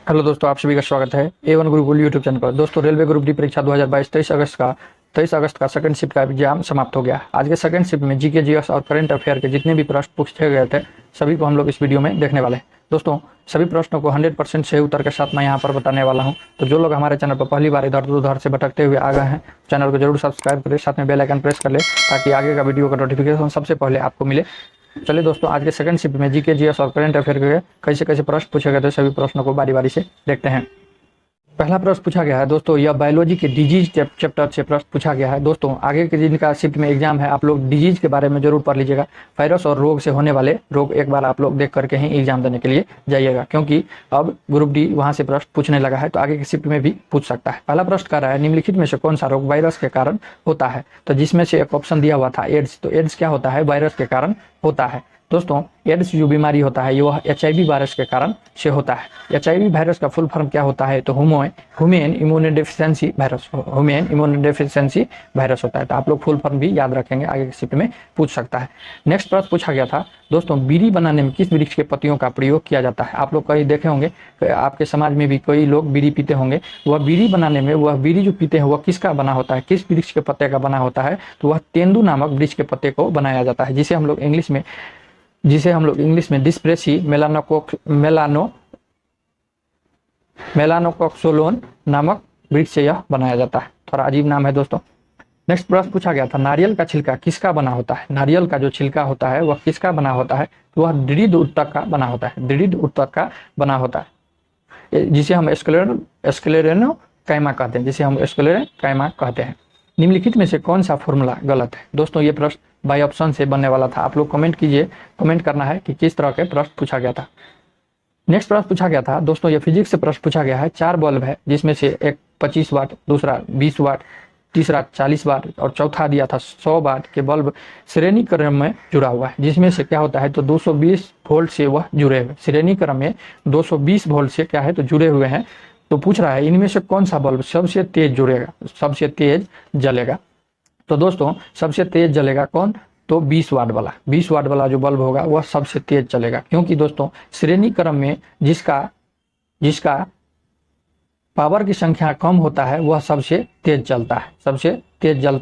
Hello दोस्तों, आप सभी का स्वागत है A1 गुरुकुल यूट्यूब चैनल पर। दोस्तों, रेलवे ग्रुप डी परीक्षा 2022 23 अगस्त का सेकंड शिफ्ट का एग्जाम समाप्त हो गया। आज के सेकंड शिफ्ट में जीके, जीएस और करंट अफेयर के जितने भी प्रश्न पूछे गए थे सभी को हम लोग इस वीडियो में देखने वाले हैं। दोस्तों, सभी प्रश्नों को 100% सही उत्तर के साथ मैं यहाँ पर बताने वाला हूँ। तो जो लोग हमारे चैनल पर पहली बार इधर उधर से भटकते हुए आ गए हैं, चैनल को जरूर सब्सक्राइब करें, साथ में बेल आइकन प्रेस कर ले ताकि आगे का वीडियो का नोटिफिकेशन सबसे पहले आपको मिले। चलिए दोस्तों, आज के सेकंड शिफ्ट में जीके, जीएस और करंट अफेयर के कैसे कैसे प्रश्न पूछे गए थे सभी प्रश्नों को बारी बारी से देखते हैं। पहला प्रश्न पूछा गया है दोस्तों, यह बायोलॉजी के डिजीज चैप्टर से प्रश्न पूछा गया है। दोस्तों, आगे के जिनका शिफ्ट में एग्जाम है आप लोग डिजीज के बारे में जरूर पढ़ लीजिएगा। वायरस और रोग से होने वाले रोग एक बार आप लोग देख करके ही एग्जाम देने के लिए जाइएगा, क्योंकि अब ग्रुप डी वहां से प्रश्न पूछने लगा है, तो आगे के शिफ्ट में भी पूछ सकता है। पहला प्रश्न कर रहा है, निम्नलिखित में से कौन सा रोग वायरस के कारण होता है? तो जिसमें से एक ऑप्शन दिया हुआ था एड्स। तो एड्स क्या होता है? वायरस के कारण होता है। दोस्तों, एड्स जो बीमारी होता है वह HIV वायरस के कारण से होता है। HIV वायरस का फुल फॉर्म क्या होता है? तो human immunodeficiency virus, human immunodeficiency virus होता है। तो आप लोग फुल फॉर्म भी याद रखेंगे, आगे के शिफ्ट में पूछ सकता है। नेक्स्ट प्रश्न पूछा गया था दोस्तों, बीड़ी बनाने में किस वृक्ष के पत्तियों का प्रयोग किया जाता है? आप लोग कहीं देखे होंगे, आपके समाज में भी कई लोग बीड़ी पीते होंगे। वह बीड़ी बनाने में वह बीड़ी जो पीते हैं वह किसका बना होता है, किस वृक्ष के पत्ते का बना होता है? तो वह तेंदू नामक वृक्ष के पत्ते को बनाया जाता है, जिसे हम लोग इंग्लिश में डिस्प्रेसी मेलानोकॉक्सोलोन नामक वृक्ष से यह बनाया जाता है। थोड़ा अजीब नाम है दोस्तों। नेक्स्ट प्रश्न पूछा गया था, नारियल का छिलका किसका बना होता है? नारियल का जो छिलका होता है वह किसका बना होता है? वह दृढ़ उत्तक का बना होता है, दृढ़ उत्तक का बना होता है, जिसे हम स्क्लेरेनो कैमा कहते हैं। निम्नलिखित में से कौन सा फॉर्मूला गलत है? दोस्तों, ये प्रश्न बाय ऑप्शन से बनने वाला था। आप लोग कमेंट कीजिए, कमेंट करना है कि किस तरह के प्रश्न पूछा गया था। नेक्स्ट प्रश्न पूछा गया था दोस्तों, ये फिजिक्स से प्रश्न पूछा गया है। 4 बल्ब है, जिसमें से एक 25 वाट, दूसरा 20 वाट, तीसरा 40 वाट और चौथा दिया था 100 वाट के बल्ब श्रेणी क्रम में जुड़ा हुआ है, जिसमें से क्या होता है? तो 220 वोल्ट से वह जुड़े हुए, श्रेणी क्रम में 220 वोल्ट से क्या है तो जुड़े हुए हैं। तो पूछ रहा है इनमें से कौन सा बल्ब सबसे तेज जुड़ेगा, सबसे तेज जलेगा? तो दोस्तों, सबसे तेज जलेगा कौन? तो 20 वाट वाला जो बल्ब होगा वह सबसे तेज चलेगा, क्योंकि दोस्तों श्रेणी क्रम में जिसका पावर की संख्या कम होता है वह सबसे तेज जलता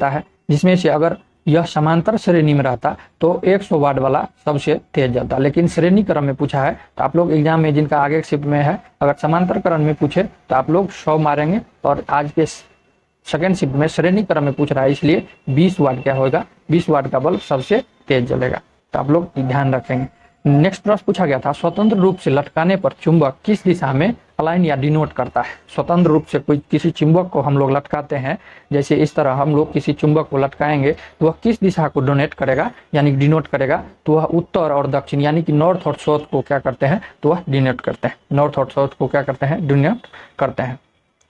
है, जिसमें से अगर यह समांतर श्रेणी में रहता तो 100 वाट वाला सबसे तेज जलता। लेकिन श्रेणी क्रम में पूछा है, तो आप लोग एग्जाम में जिनका आगे शिफ्ट में है अगर समांतर क्रम में पूछे तो आप लोग 100 मारेंगे, और आज के सेकेंड शिफ्ट में श्रेणी क्रम में पूछ रहा है, इसलिए 20 वाट क्या होगा? 20 वाट का बल्ब सबसे तेज जलेगा। तो आप लोग ध्यान रखेंगे। नेक्स्ट प्रश्न पूछा गया था, स्वतंत्र रूप से लटकाने पर चुंबक किस दिशा में अलाइन या डिनोट करता है? स्वतंत्र रूप से कोई किसी चुंबक को हम लोग लटकाते हैं, जैसे इस तरह हम लोग किसी चुंबक को लटकाएंगे तो वह किस दिशा को डोनेट करेगा यानी डिनोट करेगा? तो वह उत्तर और दक्षिण यानी कि नॉर्थ और साउथ को क्या करते हैं? तो वह डिनोट करते हैं। नॉर्थ और साउथ को क्या करते हैं? डिनोट करते हैं,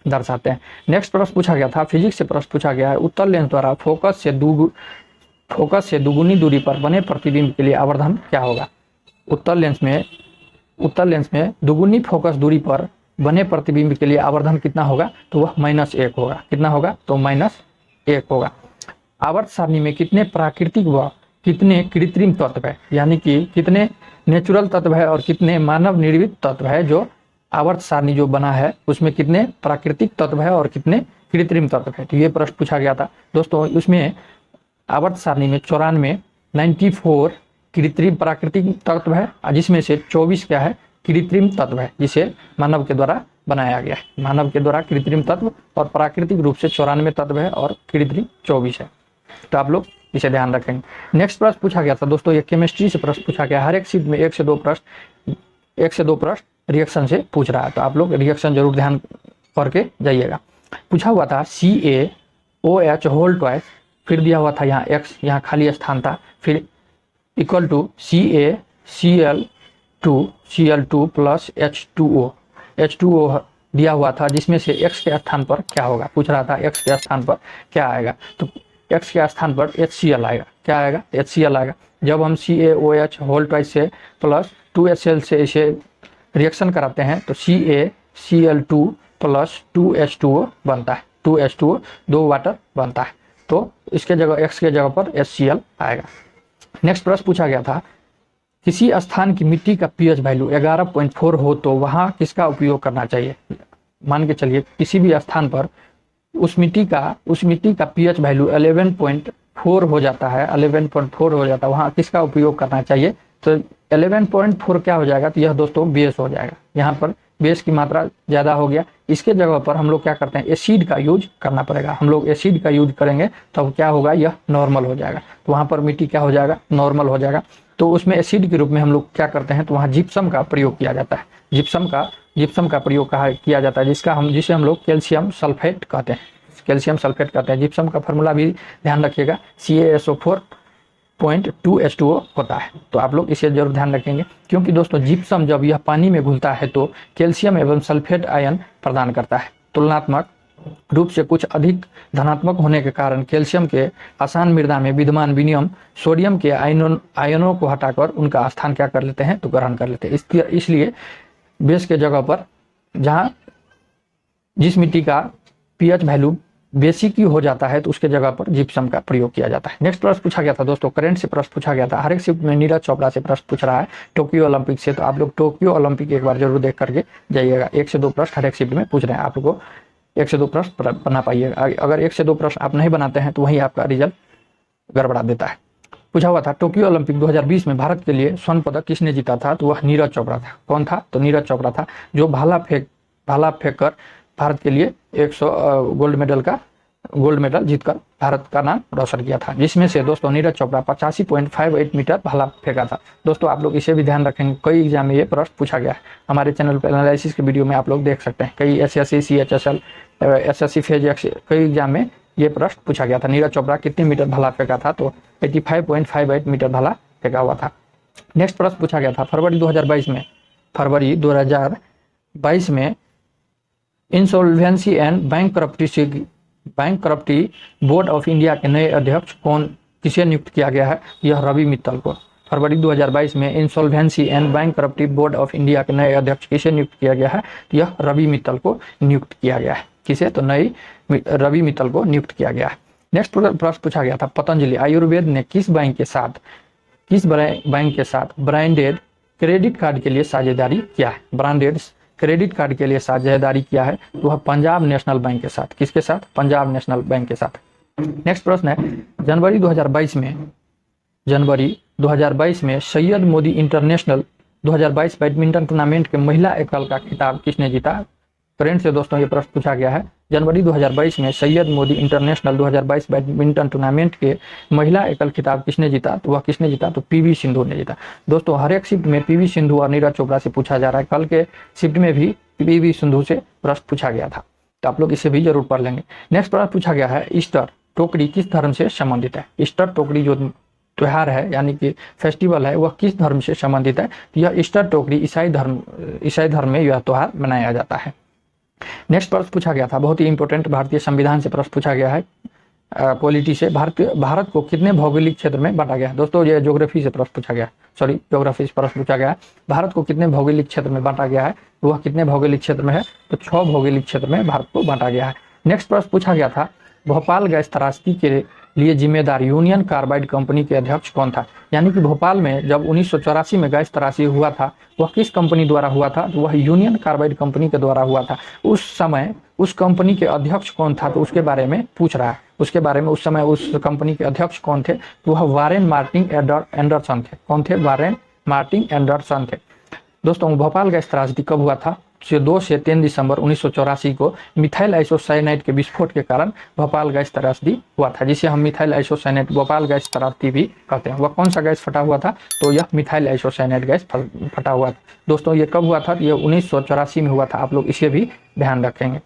दर्शाते हैं। नेक्स्ट प्रश्न पूछा गया था, फिजिक्स से प्रश्न पूछा गया है, उत्तल लेंस द्वारा फोकस से दुगुनी दूरी पर बने प्रतिबिंब के लिए आवर्धन क्या होगा? उत्तल लेंस में दुगुनी फोकस दूरी पर बने प्रतिबिंब के लिए आवर्धन कितना होगा? तो वह -1 होगा। कितना होगा? तो -1 होगा। आवर्त सारणी में कितने प्राकृतिक व कितने कृत्रिम तत्व है, यानी कि कितने नेचुरल तत्व है और कितने मानव निर्मित तत्व है? जो आवर्त सारणी जो बना है उसमें कितने प्राकृतिक तत्व है और कितने कृत्रिम तत्व है? तो ये प्रश्न पूछा गया था दोस्तों। उसमें आवर्त सारणी में 94 कृत्रिम प्राकृतिक तत्व है, जिसमें से 24 क्या है? कृत्रिम तत्व है, जिसे मानव के द्वारा बनाया गया है। मानव के द्वारा कृत्रिम तत्व और प्राकृतिक रूप से 94 तत्व है और कृत्रिम 24 है। तो आप लोग इसे ध्यान रखेंगे। नेक्स्ट प्रश्न पूछा गया था दोस्तों, ये केमिस्ट्री से प्रश्न पूछा गया। हर एक शिफ्ट में 1 से 2 प्रश्न रिएक्शन से पूछ रहा है, तो आप लोग रिएक्शन जरूर ध्यान करके जाइएगा। पूछा हुआ था CaOH होल ट्वाइस, फिर दिया हुआ था यहाँ X, यहाँ खाली स्थान था, फिर equal to CaCl2 plus H2O दिया हुआ था, जिसमें से X के स्थान पर क्या होगा? पूछ रहा था X के स्थान पर क्या आएगा? तो X के स्थान पर HCl आएगा। क्या आएगा? HCl आएगा। जब हम CaOH होल ट्वाइस से प्लस 2HCl से इसे रिएक्शन कराते हैं तो CaCl2 प्लस 2H2O बनता है। 2H2O 2 वाटर बनता है, तो इसके जगह X के जगह पर HCl आएगा। नेक्स्ट प्रश्न पूछा गया था, किसी स्थान की मिट्टी का पीएच वैल्यू 11.4 हो तो वहाँ किसका उपयोग करना चाहिए। मान के चलिए किसी भी स्थान पर उस मिट्टी का पीएच वैल्यू 11.4 हो जाता है, 11.4 हो जाता है, वहाँ किसका उपयोग करना चाहिए। तो 11.4 क्या हो जाएगा, तो यह दोस्तों बेस हो जाएगा। यहाँ पर बेस की मात्रा ज़्यादा हो गया, इसके जगह पर हम लोग क्या करते हैं, एसिड का यूज करना पड़ेगा। हम लोग एसिड का यूज करेंगे तब क्या होगा, यह नॉर्मल हो जाएगा। तो वहाँ पर मिट्टी क्या हो जाएगा, नॉर्मल हो जाएगा। तो उसमें एसिड के रूप में हम लोग क्या करते हैं, तो वहाँ जिप्सम का प्रयोग किया जाता है। जिप्सम का प्रयोग किया जाता है, जिसे हम लोग कैल्शियम सल्फेट कहते हैं। कैल्शियम सल्फेट कहते हैं। जिप्सम का फार्मूला भी ध्यान रखिएगा, CaSO4.2H2O होता है। तो आप लोग इसे जरूर ध्यान रखेंगे, क्योंकि दोस्तों जिप्सम जब यह पानी में घुलता है तो कैल्शियम एवं सल्फेट आयन प्रदान करता है। तुलनात्मक रूप से कुछ अधिक धनात्मक होने के कारण कैल्शियम के आसान मृदा में विद्यमान विनियम सोडियम के आयनों को हटाकर उनका स्थान क्या कर लेते हैं, तो ग्रहण कर लेते हैं। इसलिए बेस के जगह पर जहाँ जिस मिट्टी का पीएच वैल्यू बेसिक हो जाता है तो उसके जगह पर जिप्सम का प्रयोग किया जाता है। नेक्स्ट प्रश्न पूछा गया था दोस्तों, करंट से प्रश्न पूछा गया था। हर एक शिफ्ट में नीरज चोपड़ा से प्रश्न पूछ रहा है, टोक्यो ओलंपिक से। तो आप लोग टोक्यो ओलंपिक एक बार जरूर देख करके जाइएगा। 1 से 2 प्रश्न हर एक शिफ्ट में पूछ रहे हैं, आप लोग को 1 से 2 प्रश्न बना पाइएगा। अगर 1 से 2 प्रश्न आप नहीं बनाते हैं तो वहीं आपका रिजल्ट गड़बड़ा देता है। पूछा हुआ था टोक्यो ओलंपिक 2020 में भारत के लिए स्वर्ण पदक किसने जीता था, तो वह नीरज चोपड़ा था। कौन था, तो नीरज चोपड़ा था, जो भाला फेंक कर भारत के लिए 100 गोल्ड मेडल जीतकर भारत का नाम रोशन किया था, जिसमें से दोस्तों नीरज चोपड़ा 85.58 मीटर भाला फेंका था। दोस्तों आप लोग इसे भी ध्यान रखेंगे, कई एग्जाम में ये प्रश्न पूछा गया है। हमारे चैनल पर एनालिसिस के वीडियो में आप लोग देख सकते हैं, कई SSC CHSL SSC फेज कई एग्जाम में ये प्रश्न पूछा गया था। नीरज चोपड़ा कितने मीटर भाला फेंका था, तो 85.58 मीटर भाला फेंका हुआ था। नेक्स्ट प्रश्न पूछा गया था फरवरी 2022 में insolvency and bankruptcy board of India के नए अध्यक्ष किसे नियुक्त किया गया है, यह रवि मित्तल को। फरवरी 2022 में insolvency and bankruptcy board of India के नए अध्यक्ष किसे नियुक्त किया गया है, यह रवि मित्तल को नियुक्त किया गया है। किसे, तो रवि मित्तल को नियुक्त किया गया है। नेक्स्ट प्रश्न पूछा गया था पतंजलि आयुर्वेद ने किस बैंक के साथ ब्रांडेड क्रेडिट कार्ड के लिए साझेदारी किया है। ब्रांडेड क्रेडिट कार्ड के लिए साझेदारी किया है, तो वह पंजाब नेशनल बैंक के साथ। किसके साथ, पंजाब नेशनल बैंक के साथ। नेक्स्ट प्रश्न है जनवरी 2022 में Syed Modi international 2022 badminton tournament के महिला एकल का खिताब किसने जीता। करंट से दोस्तों ये प्रश्न पूछा गया है, जनवरी 2022 में Syed Modi international 2022 badminton tournament के महिला एकल खिताब किसने जीता, तो वह किसने जीता, तो PV सिंधु ने जीता। दोस्तों हर एक शिफ्ट में PV सिंधु और नीरज चोपड़ा से पूछा जा रहा है। कल के शिफ्ट में भी PV सिंधु से प्रश्न पूछा गया था, तो आप लोग इसे भी जरूर पढ़ लेंगे। नेक्स्ट प्रश्न पूछा गया है ईस्टर टोकरी किस धर्म से संबंधित है। ईस्टर टोकरी जो त्योहार है यानी कि फेस्टिवल है, वह किस धर्म से संबंधित है, तो यह ईस्टर टोकरी ईसाई धर्म में यह त्योहार मनाया जाता है। नेक्स्ट प्रश्न पूछा गया था, बहुत ही इंपॉर्टेंट, भारतीय संविधान से प्रश्न पूछा गया है। पॉलिटी से भारत को कितने भौगोलिक क्षेत्र में बांटा गया है। दोस्तों ये ज्योग्राफी से प्रश्न पूछा गया, ज्योग्राफी से प्रश्न पूछा गया है। भारत को कितने भौगोलिक क्षेत्र में बांटा गया है, वह कितने भौगोलिक क्षेत्र में है, तो 6 भौगोलिक क्षेत्र में भारत को बांटा गया है। नेक्स्ट प्रश्न पूछा गया था भोपाल गैस त्रासदी के लिए जिम्मेदार यूनियन कार्बाइड कंपनी के अध्यक्ष कौन था। यानी कि भोपाल में जब 1984 में गैस त्रासदी हुआ था, वह किस कंपनी द्वारा हुआ था, तो वह यूनियन कार्बाइड कंपनी के द्वारा हुआ था। उस समय उस कंपनी के अध्यक्ष कौन था, तो उसके बारे में पूछ रहा है। उसके बारे में उस समय उस कंपनी के अध्यक्ष कौन थे, तो वह वारेन मार्टिन एंडरसन थे। कौन थे, वारेन मार्टिन एंडरसन थे। दोस्तों भोपाल गैस त्रासदी कब हुआ था, 2 से 3 दिसंबर 1984 को मिथाइल आइसोसाइनेट के विस्फोट के कारण भोपाल गैस त्रासदी हुआ था, जिसे हम मिथाइल आइसोसाइनेट भोपाल गैस त्रासदी भी कहते हैं। वह कौन सा गैस फटा हुआ था, तो यह मिथाइल आइसोसाइनेट गैस फटा हुआ था। दोस्तों ये कब हुआ था, ये 1984 में हुआ था, आप लोग इसे भी ध्यान रखेंगे।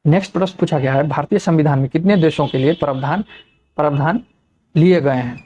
नेक्स्ट प्रश्न पूछा गया है भारतीय संविधान में कितने देशों के लिए प्रावधान लिए गए हैं।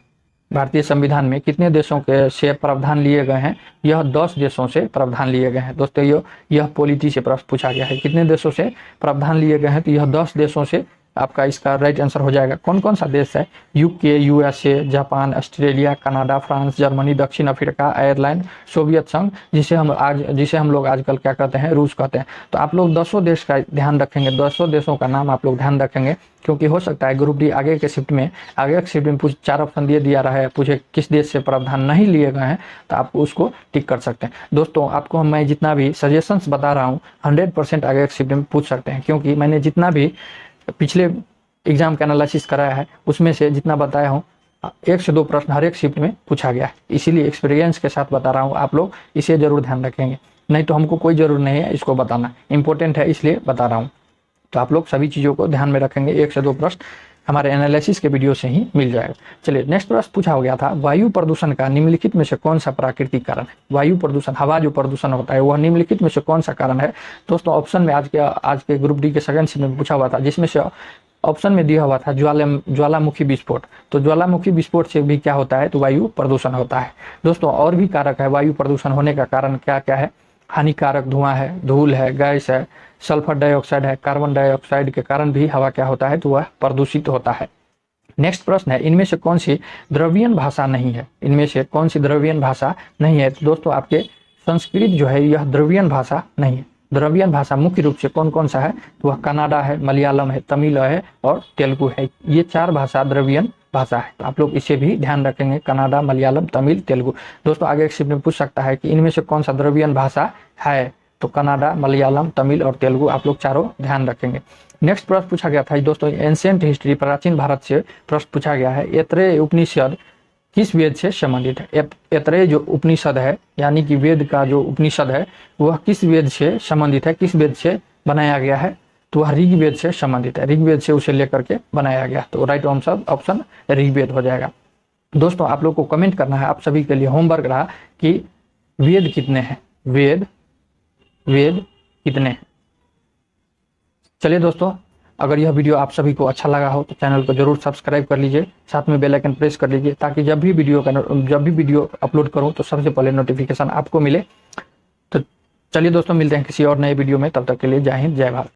भारतीय संविधान में कितने देशों के से प्रावधान लिए गए हैं, यह 10 देशों से प्रावधान लिए गए हैं। दोस्तों यह पॉलिटी से प्रश्न पूछा गया है, कितने देशों से प्रावधान लिए गए हैं, तो यह 10 देशों से आपका इसका राइट आंसर हो जाएगा। कौन कौन सा देश है? UK, USA, Japan, Australia, Canada, France, Germany, दक्षिण अफ्रीका, आयरलैंड, सोवियत संघ, जिसे हम लोग आजकल क्या कहते हैं, रूस कहते हैं। तो आप लोग 200 देश का ध्यान रखेंगे, 200 देशों का नाम आप लोग ध्यान रखेंगे, क्योंकि हो सकता है ग्रुप डी आगे के शिफ्ट में कुछ 4 ऑप्शन दिया रहा है, पूछे किस देश से प्रावधान नहीं लिए गए हैं, तो आप उसको टिक कर सकते हैं। दोस्तों आपको मैं जितना भी सजेशंस बता रहा हूँ 100% आगे के शिफ्ट में पूछ सकते हैं, क्योंकि मैंने जितना भी पिछले एग्जाम का एनालिसिस कराया है उसमें से जितना बताया हूँ 1 से 2 प्रश्न हर एक शिफ्ट में पूछा गया है। इसीलिए एक्सपीरियंस के साथ बता रहा हूँ, आप लोग इसे जरूर ध्यान रखेंगे, नहीं तो हमको कोई जरूर नहीं है इसको बताना, इंपॉर्टेंट है इसलिए बता रहा हूँ। तो आप लोग सभी चीज़ों को ध्यान में रखेंगे, 1 से 2 प्रश्न हमारे एनालिसिस के वीडियो से ही मिल जाएगा। चलिए नेक्स्ट प्रश्न पूछा हो गया था, वायु प्रदूषण का निम्नलिखित में से कौन सा प्राकृतिक कारण है? वायु प्रदूषण, हवा जो प्रदूषण होता है, वह निम्नलिखित में से कौन सा कारण है? दोस्तों ऑप्शन में आज के ग्रुप डी के सेकंड शिफ्ट में पूछा हुआ था, जिसमें से ऑप्शन में दिया हुआ था ज्वालामुखी विस्फोट। तो ज्वालामुखी विस्फोट से भी क्या होता है? तो वायु प्रदूषण होता है। दोस्तों और भी कारक है वायु प्रदूषण होने का कारण क्या क्या है? हानिकारक धुआं है, धूल है, गैस है, सल्फर डाइऑक्साइड है, कार्बन डाइऑक्साइड के कारण भी हवा क्या होता है? तो वह प्रदूषित होता है। नेक्स्ट प्रश्न है, इनमें से कौन सी द्रवियन भाषा नहीं है? इनमें से कौन सी द्रवियन भाषा नहीं है? तो दोस्तों आपके संस्कृत जो है यह द्रवियन भाषा नहीं है। द्रवियन भाषा मुख्य रूप से कौन कौन सा है? तो वह कन्नड़ा है, मलयालम है, तमिल है और तेलुगु है। ये 4 भाषा द्रवियन भाषा है, तो आप लोग इसे भी ध्यान रखेंगे, कन्नड़ा, मलयालम, तमिल, तेलुगु। दोस्तों आगे एक शिफ्ट में पूछ सकता है कि इनमें से कौन सा द्रवियन भाषा है? तो कन्नड़ा, मलयालम, तमिल और तेलुगु आप लोग चारों ध्यान रखेंगे। नेक्स्ट प्रश्न पूछा गया था दोस्तों, एंशिएंट हिस्ट्री, प्राचीन भारत से प्रश्न पूछा गया है, ऐतरेय उपनिषद किस वेद से संबंधित है? ऐतरेय जो उपनिषद है, यानी कि वेद का जो उपनिषद है, वह किस वेद से संबंधित है, किस वेद से बनाया गया है? तो वह ऋग्वेद से संबंधित है, ऋग्वेद से उसे लेकर के बनाया गया। तो राइट आंसर ऑप्शन ऋग्वेद हो जाएगा। दोस्तों आप लोग को कमेंट करना है, आप सभी के लिए होमवर्क रहा कि वेद कितने हैं, वेद कितने हैं। चलिए दोस्तों, अगर यह वीडियो आप सभी को अच्छा लगा हो तो चैनल को जरूर सब्सक्राइब कर लीजिए, साथ में बेल आइकन प्रेस कर लीजिए, ताकि जब भी वीडियो अपलोड करूं तो सबसे पहले नोटिफिकेशन आपको मिले। तो चलिए दोस्तों, मिलते हैं किसी और नए वीडियो में, तब तक के लिए जय हिंद, जय भारत।